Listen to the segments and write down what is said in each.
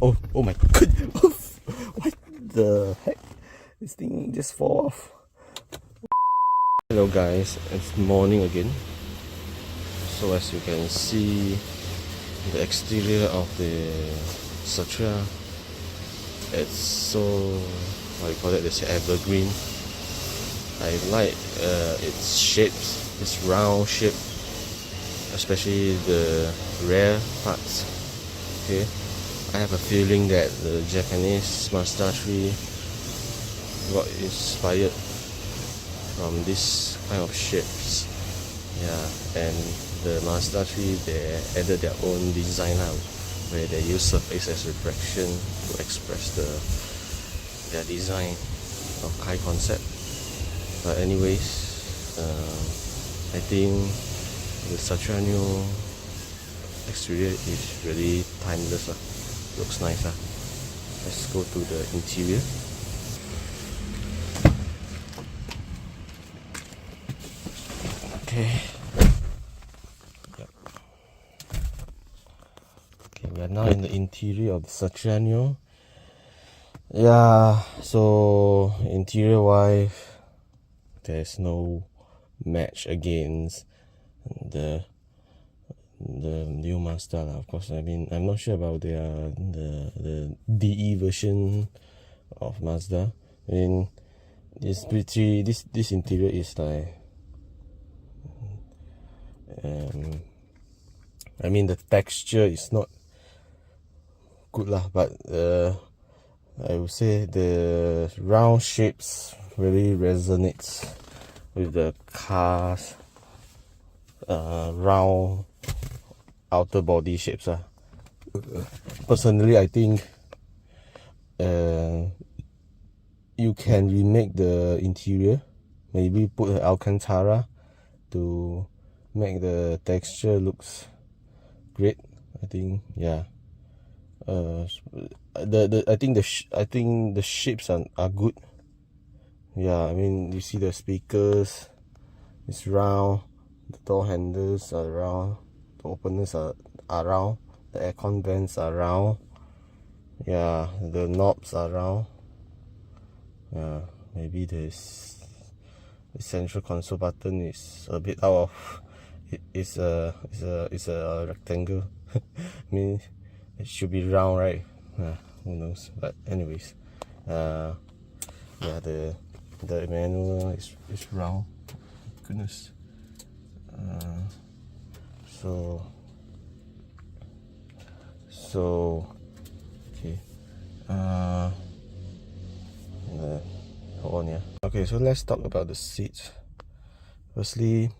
Oh my god. What the heck? This thing just fall off. Hello guys, it's morning again. So as you can see, the exterior of the Satria, it's so, what you call it, it's evergreen. I like its shapes, its round shape, especially the rear parts. Okay, I have a feeling that the Japanese Mazda 3 got inspired from this kind of shapes. Yeah, and the Mazda 3, they added their own design now, where they use surface as reflection to express their design of high concept. But anyways, I think the Satria new exterior is really timeless. Looks nice. Let's go to the interior. Okay. Yep. Okay, we are now in the interior of the Satria new. Yeah, so interior wise, there's no match against the new Mazda. Of course, I mean, I'm not sure about the DE version of Mazda. I mean, it's pretty. This interior is like, I mean, the texture is not good lah, but I would say the round shapes really resonates with the car's round outer body shapes. Personally, I think you can remake the interior, maybe put an Alcantara to make the texture looks great. I think, yeah. I think the shapes are good. Yeah, I mean, you see the speakers, it's round, the door handles are round, the openers are round, the aircon vents are round. Yeah, the knobs are round. Yeah, maybe the central console button is a bit out of. It's a rectangle. I mean, it should be round, right? Who knows? But anyways, yeah, the manual is round. Goodness. So okay. Hold on, yeah. Okay, so let's talk about the seats. Firstly,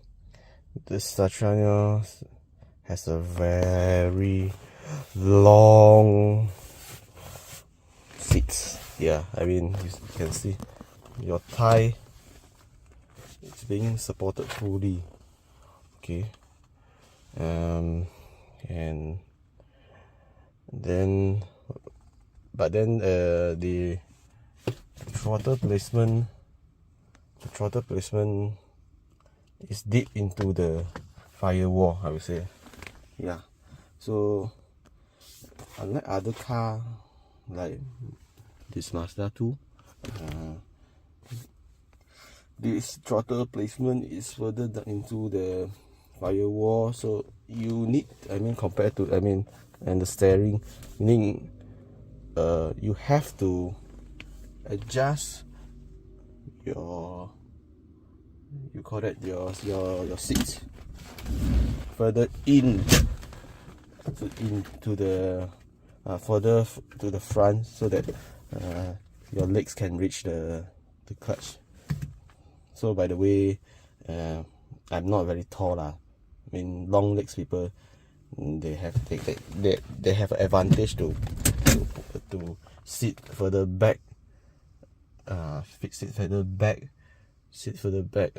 the Satria has a very long seats. Yeah, I mean, you can see your thigh, it's being supported fully. Okay, and then, but then the throttle placement is deep into the firewall, I would say. Yeah, so unlike other car like this Mazda 2, this throttle placement is further down into the firewall, so you need, I mean, compared to, I mean, and the steering, meaning you have to adjust your, you call that your seats further into the further to the front, so that your legs can reach the clutch. So by the way, I'm not very tall lah. I mean, long legs people, they have an advantage to sit further back, sit further back, sit further back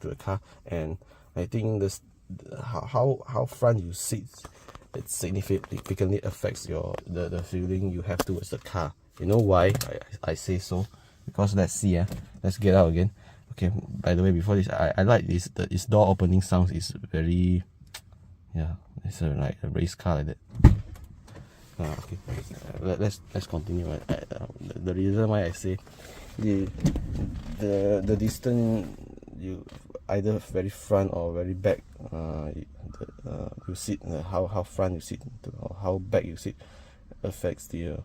to the car. And I think this, how front you sit, it significantly affects the feeling you have towards the car. You know why I say so? Because let's see, let's get out again. Okay, by the way, before this, I like this, its door opening sounds is very, yeah, it's like a race car like that. Okay. Let's continue. The reason why I say the distance, you either very front or very back, you sit, how front you sit or how back you sit affects your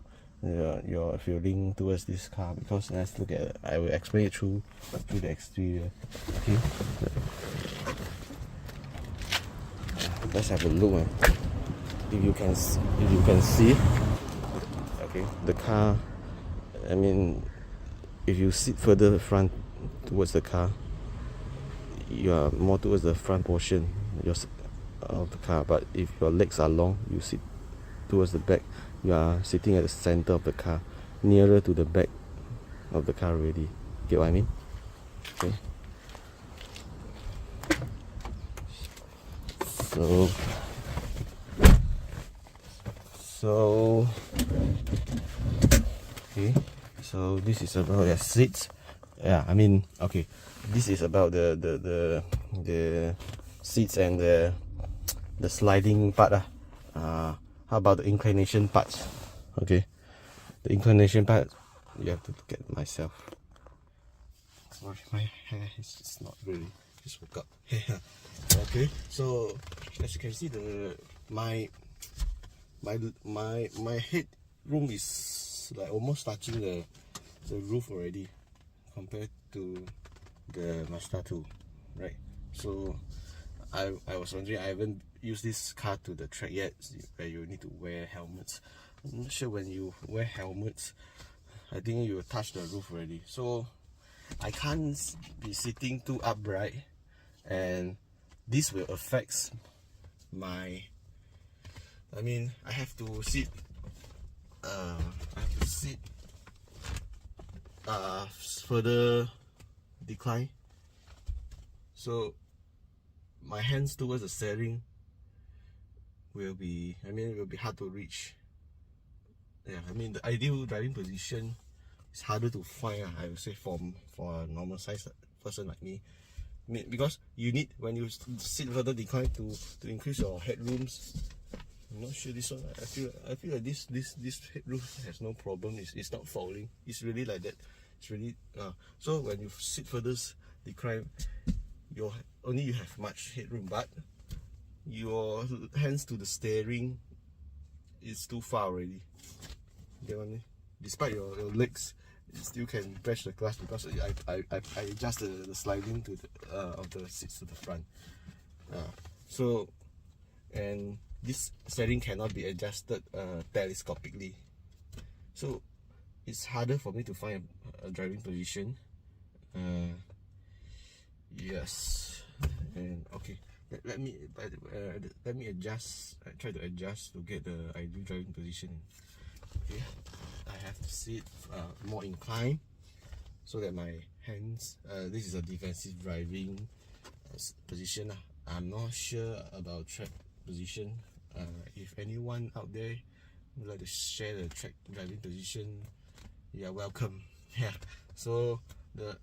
feeling towards this car. Because let's look at it. I will explain it through the exterior. Okay, let's have a look. If you can see, okay, the car, I mean, if you sit further front towards the car, you are more towards the front portion of the car. But if your legs are long, you sit towards the back, you are sitting at the center of the car, nearer to the back of the car already. Get what I mean? Okay. So okay, so this is about the seats. Yeah, I mean, okay, this is about the seats and the sliding part. How about the inclination parts? Okay, the inclination part, you have to look at myself. Sorry, my hair is just not really, just woke up. Okay, so as you can see, my head room is like almost touching the roof already, compared to the Mazda 2, right? So I was wondering, I haven't used this car to the track yet, where you need to wear helmets. I'm not sure when you wear helmets, I think you will touch the roof already. So I can't be sitting too upright, and this will affect my, I mean, I have to sit further decline, so my hands towards the steering will be, I mean, it will be hard to reach. Yeah, I mean, the ideal driving position is harder to find, I would say, for a normal size person like me. I mean, because you need, when you sit further decline, to increase your headrooms. I'm not sure this one. I feel like this headroom has no problem. It's not falling. It's really like that. It's really so when you sit further decline, you have much headroom, but your hands to the steering is too far already. You get what I mean? Despite your legs, you still can press the clutch, because I adjust the sliding to of the seats to the front. So, and this setting cannot be adjusted telescopically, so it's harder for me to find a driving position. Yes, and okay, let me adjust. I try to adjust to get the ideal driving position. Okay, I have to sit more inclined, so that my hands, this is a defensive driving position. I'm not sure about track position. If anyone out there would like to share the track driving position, you are welcome. Yeah, so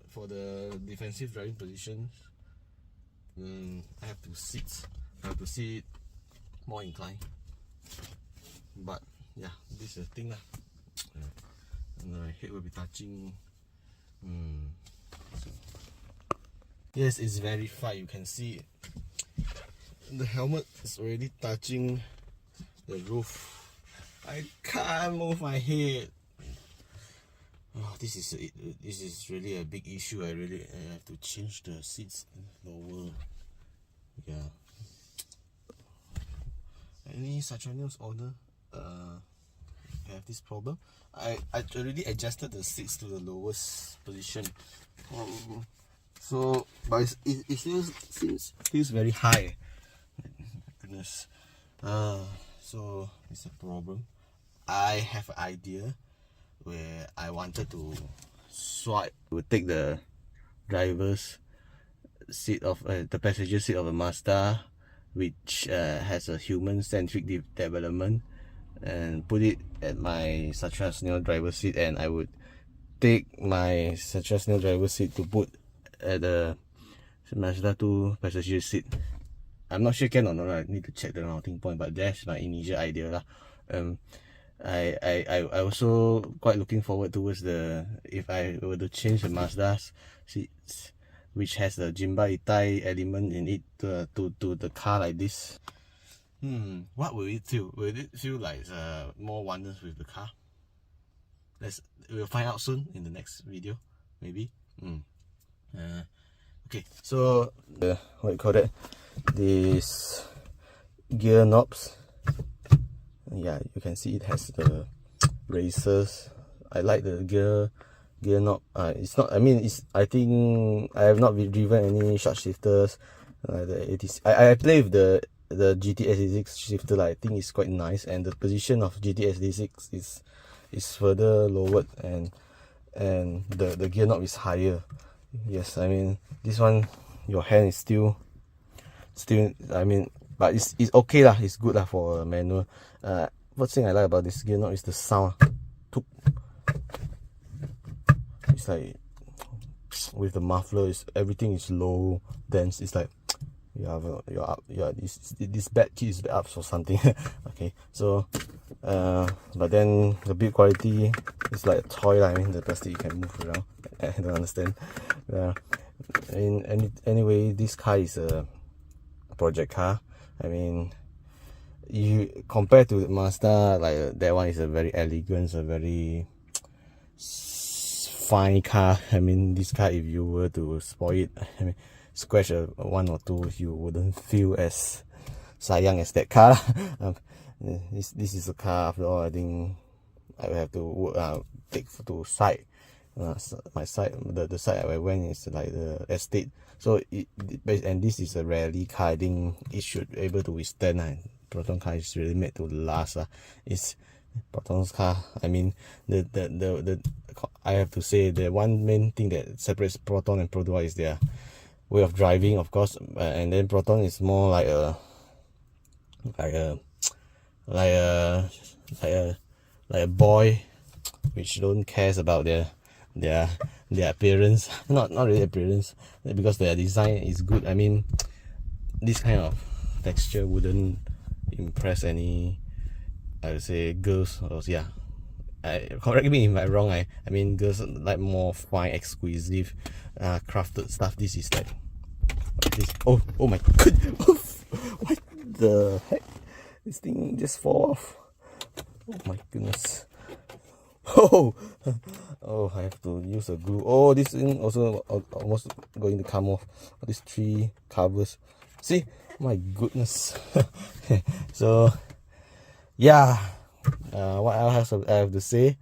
for the defensive driving position, I have to sit more inclined. But yeah, this is the thing lah. And my head will be touching. So, yes, it's verified. You can see the helmet is already touching the roof. I can't move my head. Oh, this is really a big issue. I have to change the seats lower. Yeah. Any Satrianios order have this problem? I already adjusted the seats to the lowest position. So, but it still feels very high. Goodness. So it's a problem. I have an idea where I wanted to take the driver's seat of the passenger seat of a Mazda, which has a human-centric development, and put it at my Satria Snail driver's seat, and I would take my Satria Snail driver's seat to put at the Mazda 2 passenger seat. I'm not sure can or not. I need to check the routing point, but that's my initial idea lah. I also quite looking forward towards the, if I were to change the Mazda's seats, which has the Jinba Itai element in it, to the car like this. What will it feel? Will it feel like more oneness with the car? We'll find out soon in the next video, maybe. Okay, so what you call that? This gear knobs. Yeah, you can see it has the racers. I like the gear knob. It's not. I mean, I think I have not driven any short shifters. The 80. I play with the GTS 86 shifter. I think it's quite nice, and the position of GTS 86 is further lowered, and the gear knob is higher. Yes, I mean this one, your hand is still. I mean, but it's okay lah. It's good lah for a manual. First thing I like about this gear knob is the sound. It's like with the muffler, everything is low, dense. It's like you're up. Yeah, this bad key is up or something. Okay, so but then the build quality is like a toy lah. I mean, the plastic you can move around. I don't understand. Anyway, this car is a project car. I mean, you compare to Mazda, like that one is a very elegant, a very fine car. I mean, this car, if you were to spoil it, I mean, scratch a one or two, you wouldn't feel as sayang as that car. This is a car, after all. I think I will have to take to site. My site, the site I went is like the estate. So and this is a rally car. I think it should be able to withstand. Proton car is really made to last. It's Proton's car. I mean, I have to say the one main thing that separates Proton and Pro Duo is their way of driving, of course. And then Proton is more like a boy which don't cares about their appearance. Not really appearance, because their design is good. I mean, this kind of texture wouldn't impress any, I would say, girls. Or yeah, correct me if I'm wrong. I mean, girls like more fine, exquisite, crafted stuff. This is like this. Oh my god! What the heck? This thing just fall off. Oh my goodness. Oh, I have to use a glue. Oh, this thing also almost going to come off. These three covers. See, my goodness. So yeah, what else I have to say?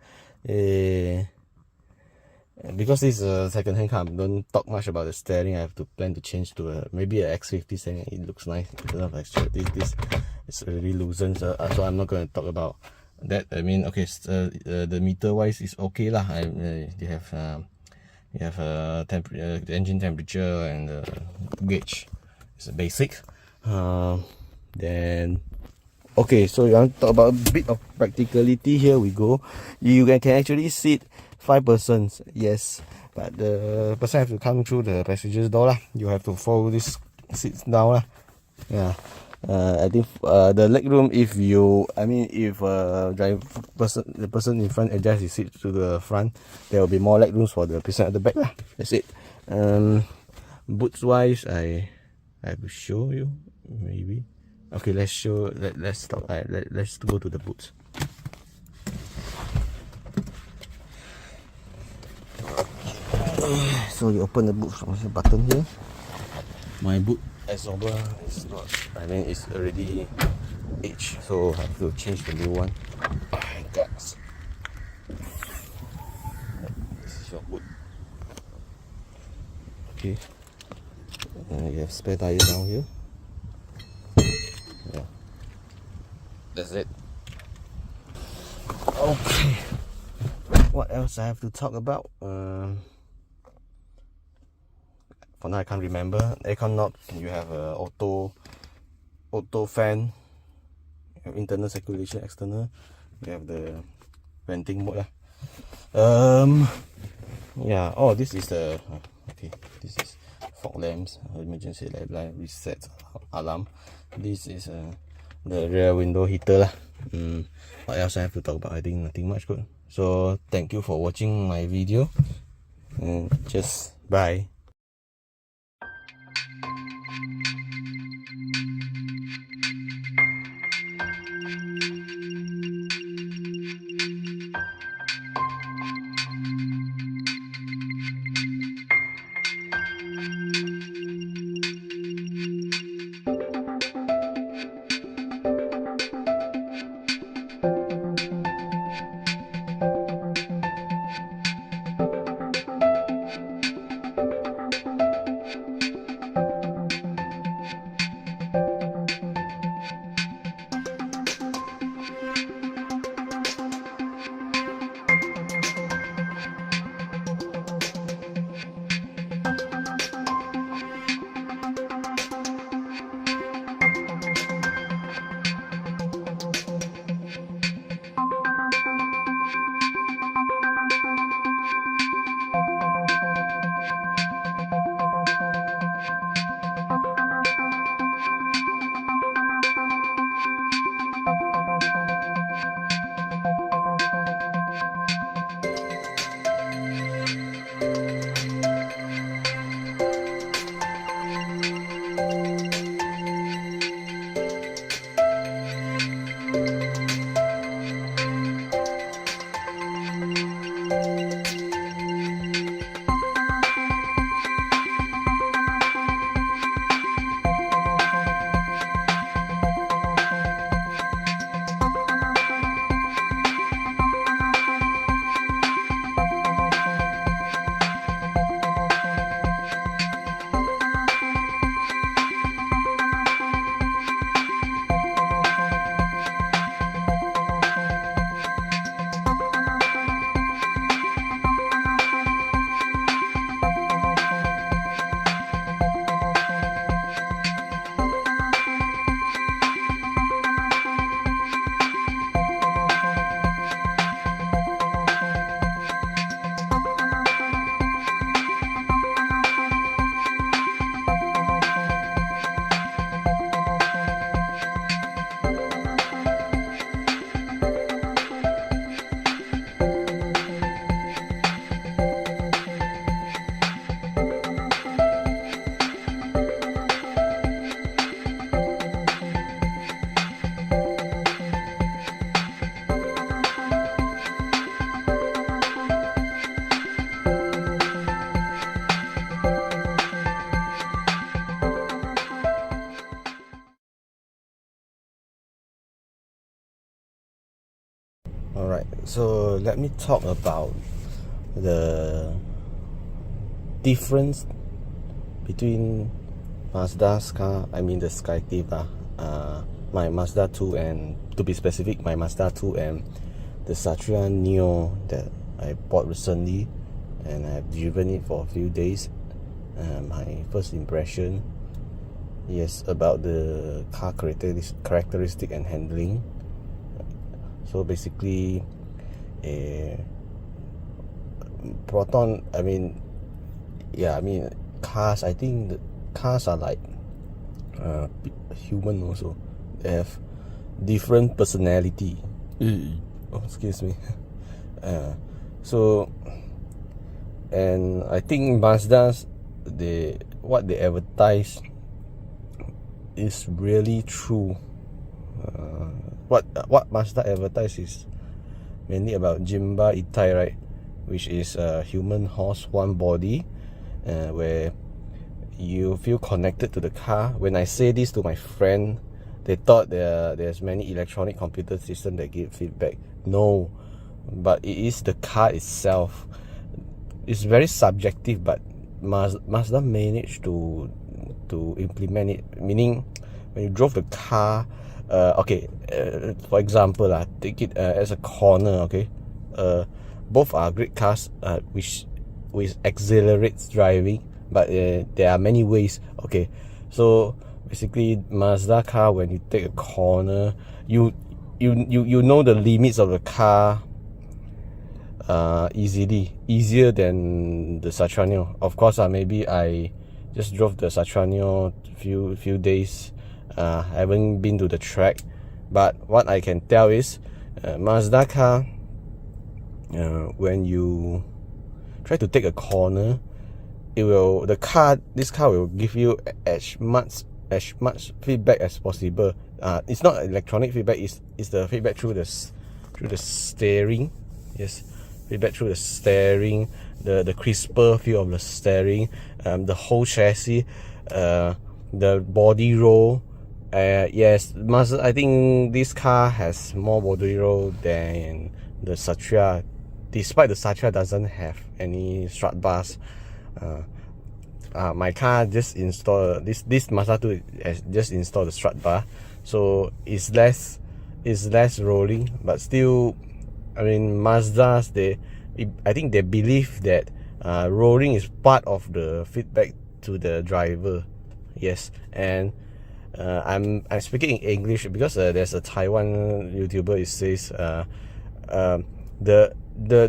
Because this is a second-hand car, I don't talk much about the steering. I have to plan to change to maybe a X50 steering. It looks nice. This is really loosened, so I'm not going to talk about that. I mean, okay, the meter wise is okay lah. You have the engine temperature and the gauge. It's a basic. Then okay, so you want to talk about a bit of practicality. Here we go. You can actually sit 5 persons, yes, but the person have to come through the passenger's door lah. You have to fold this seats down lah. Yeah. I think the leg room, if the person in front adjusts his seat to the front, there will be more leg rooms for the person at the back lah. That's it. Boots wise, I will show you maybe. Okay, let's talk. Let's go to the boots. So you open the boot from the button here. My boot absorber is not, I mean, it's already aged, so I have to change the new one. Oh my god. This is your boot. Okay. You have spare tires down here. Yeah. That's it. Okay. What else I have to talk about? For now I can't remember. Aircon knob, you have a auto fan, you have internal circulation, external, you have the venting mode lah. Yeah. Oh, this is the okay. This is fog lamps, emergency light reset alarm. This is the rear window heater lah. What else I have to talk about? I think nothing much good. So thank you for watching my video, and just bye. Alright, so let me talk about the difference between Mazda's car, I mean the Skyactiv, my Mazda 2, and to be specific, my Mazda 2 and the Satria Neo that I bought recently, and I've driven it for a few days. My first impression, yes, about the car characteristic and handling. So basically, Proton, I mean cars, I think the cars are like human also. They have different personality. Oh, excuse me. So, and I think Mazda's, what they advertise is really true. What Mazda advertises is mainly about Jimba Itai, right? Which is a human horse, one body, where you feel connected to the car. When I say this to my friend, they thought there's many electronic computer systems that give feedback. No, but it is the car itself. It's very subjective, but Mazda managed to implement it. Meaning, when you drove the car, for example, take it as a corner. Okay, both are great cars, which accelerates driving, but there are many ways. Okay, so basically, Mazda car, when you take a corner, you know the limits of the car easier than the Satria Neo. Of course, maybe I just drove the Satria Neo few days. I haven't been to the track, But what I can tell is Mazda car, when you try to take a corner, this car will give you as much feedback as possible. It's not electronic feedback, it's the feedback through the steering. Yes, feedback through the steering, the crisper feel of the steering, the whole chassis, the body roll. Yes, Mazda, I think this car has more body roll than the Satria, despite the Satria doesn't have any strut bars. My car just installed this Mazda 2 has just installed the strut bar, so it's less rolling, but still, I mean, Mazdas, I think they believe that rolling is part of the feedback to the driver. Yes, and I'm speaking in English because there's a Taiwan YouTuber. It says the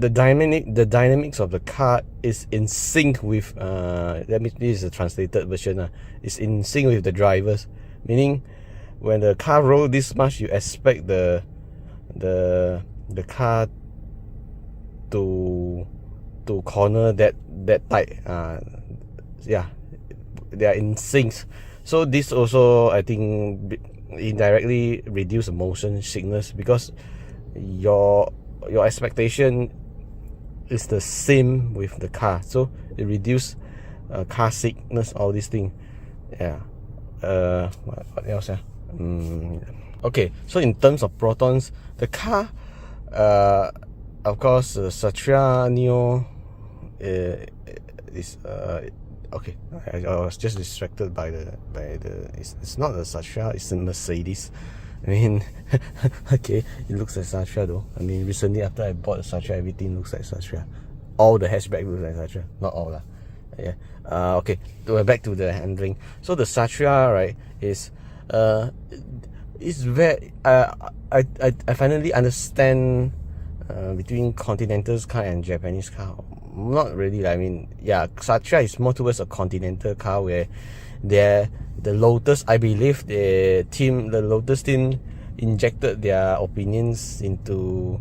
dynamics of the car is in sync with this is a translated version. It's in sync with the drivers, meaning when the car rolls this much, you expect the car to corner that tight. Yeah, they are in sync. So this also, I think, indirectly reduce motion sickness because your expectation is the same with the car, so it reduce car sickness, all these things. Yeah. What else? Okay, so in terms of protons, the car, of course, Satria Neo is okay. I was just distracted by the it's not a Satria, it's a Mercedes. I mean, okay, it looks like Satria though. I mean, recently after I bought a Satria, everything looks like Satria. All the hatchback looks like Satria, not all lah. Yeah. Okay, we're back to the handling. So the Satria, right, is very I finally understand between Continental's car and Japanese car. Not really. I mean, yeah, Satria is more towards a Continental car where the Lotus, I believe the Lotus team injected their opinions into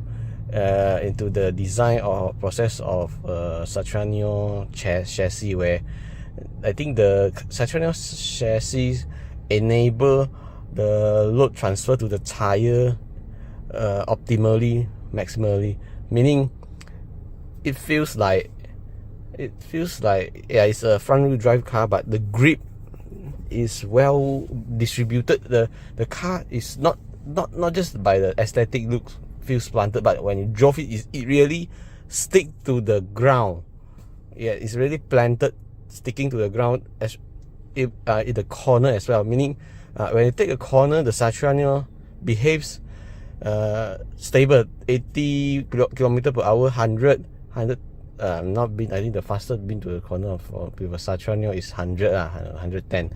the design or process of Satria Neo chassis, where I think the Satria Neo chassis enable the load transfer to the tire optimally, maximally, meaning it feels like yeah, it's a front wheel drive car, but the grip is well distributed. The car is not just by the aesthetic look feels planted, but when you drove it really stick to the ground. Yeah, it's really planted, sticking to the ground as in the corner as well, meaning when you take a corner, the Satria Neo behaves stable, 80 km per hour, 100. Not been, I think the fastest been to the corner of with a Satria Neo is 100, 110.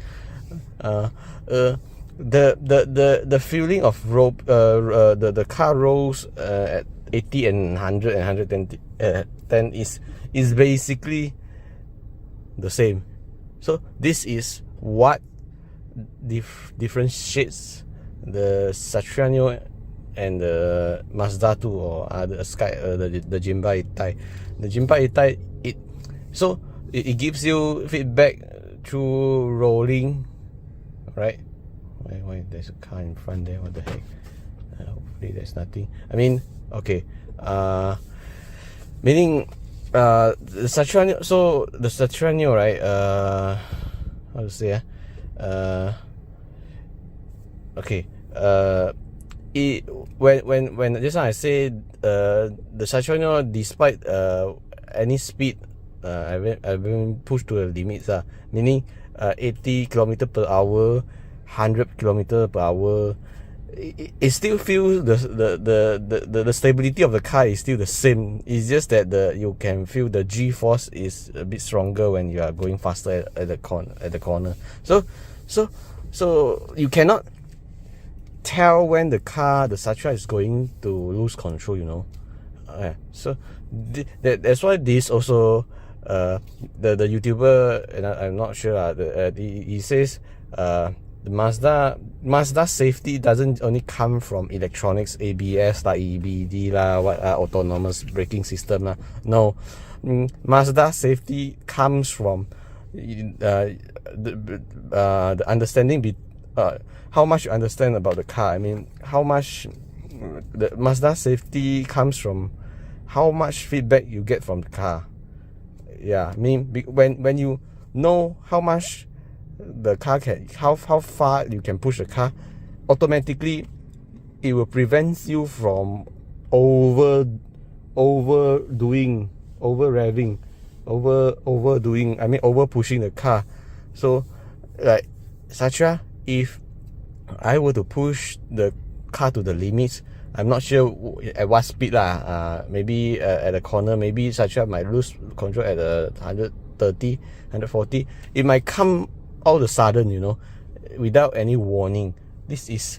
The feeling of the car rolls at 80 and 100 and 110 is basically the same. So this is what differentiates the Satria Neo and the Mazda 2 or the Jinba Itai. The Jinba Itai, it gives you feedback through rolling, right? Why there's a car in front there? What the heck? Hopefully there's nothing. I mean, okay. Meaning the Satria Neo, so the Satria Neo, right? How to say? Okay. When just now I said the Satria Neo, despite any speed, I've been pushed to the limits, meaning 80 km per hour, 100 km per hour, it still feels the stability of the car is still the same. It's just that you can feel the G-force is a bit stronger when you are going faster at the corner. So you cannot tell when the Satria is going to lose control, you know. So that's why this also the YouTuber, and I'm not sure, he says the Mazda safety doesn't only come from electronics, ABS like EBD lah, autonomous braking system lah. No, Mazda safety comes from the understanding how much you understand about the car. I mean, how much the Mazda safety comes from how much feedback you get from the car. Yeah, I mean, when you know how much the car can, how far you can push the car, automatically it will prevent you from overdoing, over revving, overdoing. I mean, over pushing the car. So, like Satya, if I were to push the car to the limits, I'm not sure at what speed lah. Maybe at a corner, maybe Satya might lose control at 130, 140. It might come all of a sudden, you know, without any warning. This is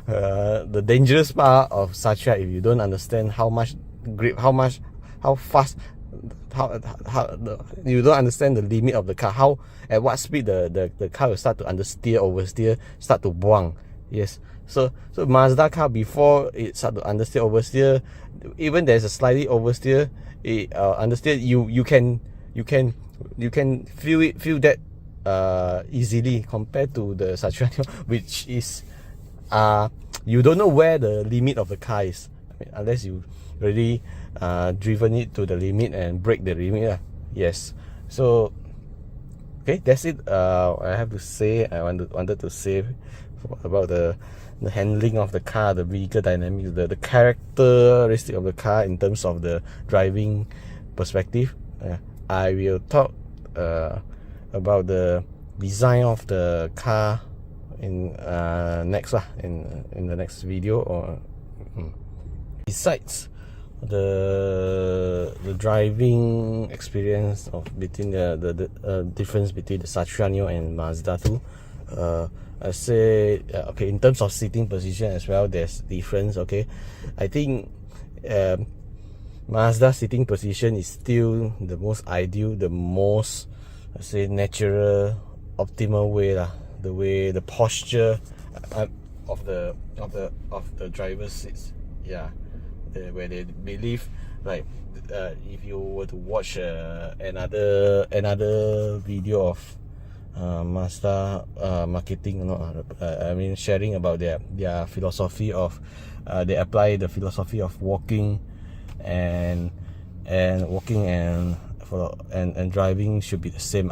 the dangerous part of Satya. If you don't understand how much grip, how fast, you don't understand the limit of the car, at what speed the car will start to understeer, oversteer, start to buang. Yes. So Mazda car, before it start to understeer, oversteer, even there's a slightly oversteer, understeer, you can feel that easily compared to the Satriano, which is you don't know where the limit of the car is. I mean, unless you really driven it to the limit and break the limit. Yes. So okay, that's it. I have to say, I wanted to say about the handling of the car, the vehicle dynamics, the characteristic of the car in terms of the driving perspective. I will talk about the design of the car in next in the next video. Or besides the driving experience of between the difference between the Satriano and Mazda 2, I say okay, in terms of seating position as well, there's difference. Okay, I think Mazda seating position is still the most ideal, the most, I say, natural, optimal way lah. The way, the posture of the driver's seats. Yeah, where they believe, like if you were to watch another video of Mazda marketing, I mean sharing about their philosophy of they apply the philosophy of walking and driving should be the same.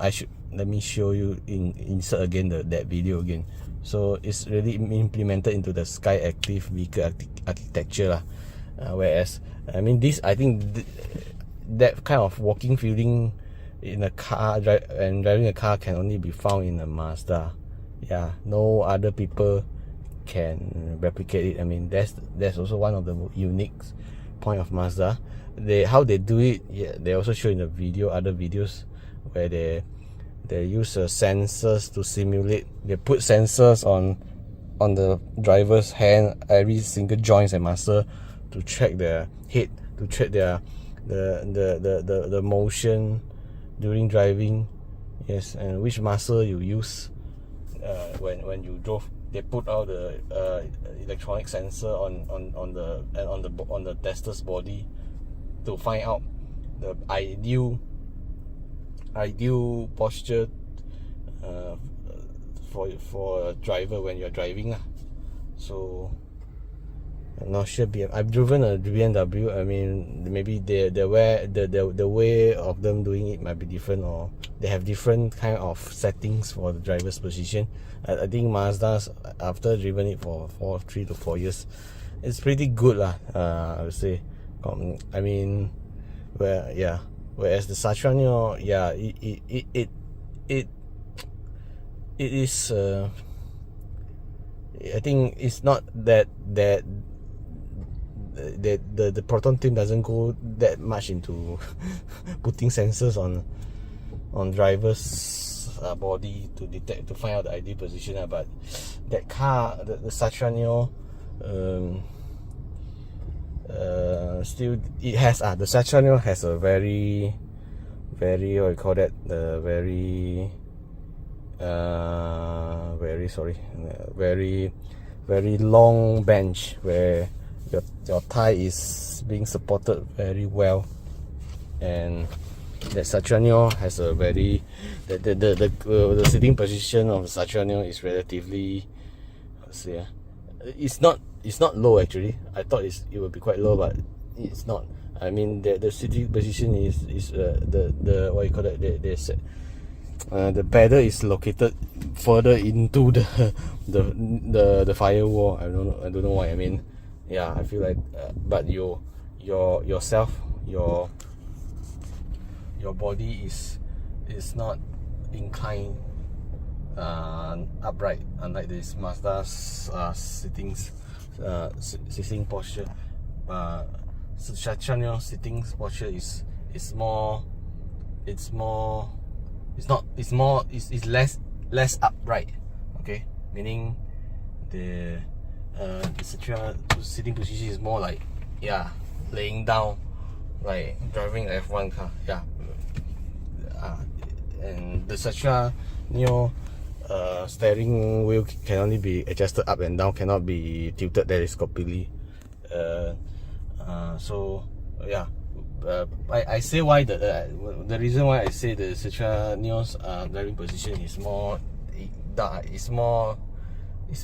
Let me show you, insert again that video again. So it's really implemented into the Skyactiv vehicle architecture lah. Whereas I mean I think that kind of walking feeling in a car and driving a car can only be found in a Mazda. Yeah, no other people can replicate it. I mean, that's also one of the unique point of Mazda. How they do it, yeah, they also show in the video, other videos, where they use sensors to simulate. They put sensors on the driver's hand, every single joints and muscle, to track their head, to track the motion during driving. Yes, and which muscle you use when you drove. They put out the electronic sensor on the tester's body to find out the ideal posture for a driver when you're driving. So I'm not sure. I've driven a BMW. I mean, maybe the way of them doing it might be different, or they have different kind of settings for the driver's position. I think Mazda's, after driven it for 3 to 4 years, it's pretty good lah. I would say. I mean, whereas the Satriano, yeah, it is. I think it's not that the Proton team doesn't go that much into putting sensors on drivers' body to find out the ideal position. But that car, the Satriano, still it has the Satriano has a very, what you call that, the very very long bench where your thigh is being supported very well, and that Sacranio has a very the sitting position of Sacranio is relatively, it's not low actually. I thought it would be quite low, but it's not. I mean the sitting position is the what you call that, the pedal is located further into the firewall. I don't know what I mean. Yeah, I feel like but your body is not inclined upright, unlike this Mazda's sitting posture. Sacranio sitting posture is less upright. Okay, meaning the Sacranio sitting position is more like, yeah, laying down, like driving a F1 car. Yeah, and the Sacranio steering wheel can only be adjusted up and down, cannot be tilted telescopically. So yeah, I say why the reason why I say the Sacranio's driving position is more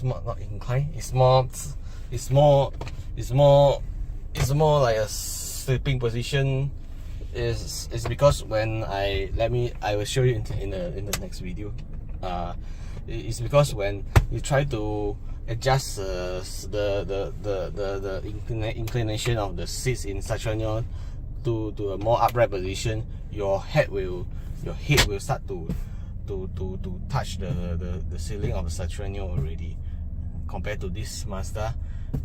not inclined. It's more like a sleeping position. Is because when I will show you in the next video. It's because when you try to adjust the inclination of the seats in Sacranio to a more upright position, your head will start to touch the ceiling of the Sacranio already. Compared to this Mazda,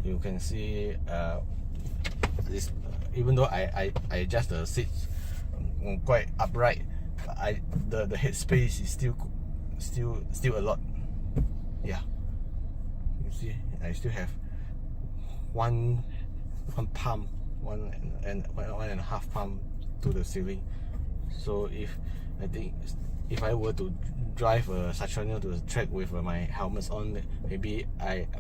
you can see this. Even though I adjust the seats quite upright, the head space is still a lot. Yeah, you see, I still have one palm, one and a half palm to the ceiling. So if I were to drive a Sacranio to the track with my helmets on, maybe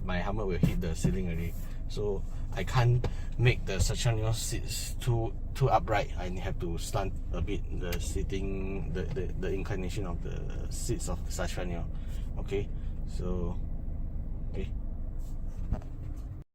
my helmet will hit the ceiling already. So I can't make the Sacranio seats too upright. I have to stunt a bit the seating, the inclination of the seats of the Sacranio. Okay, so okay.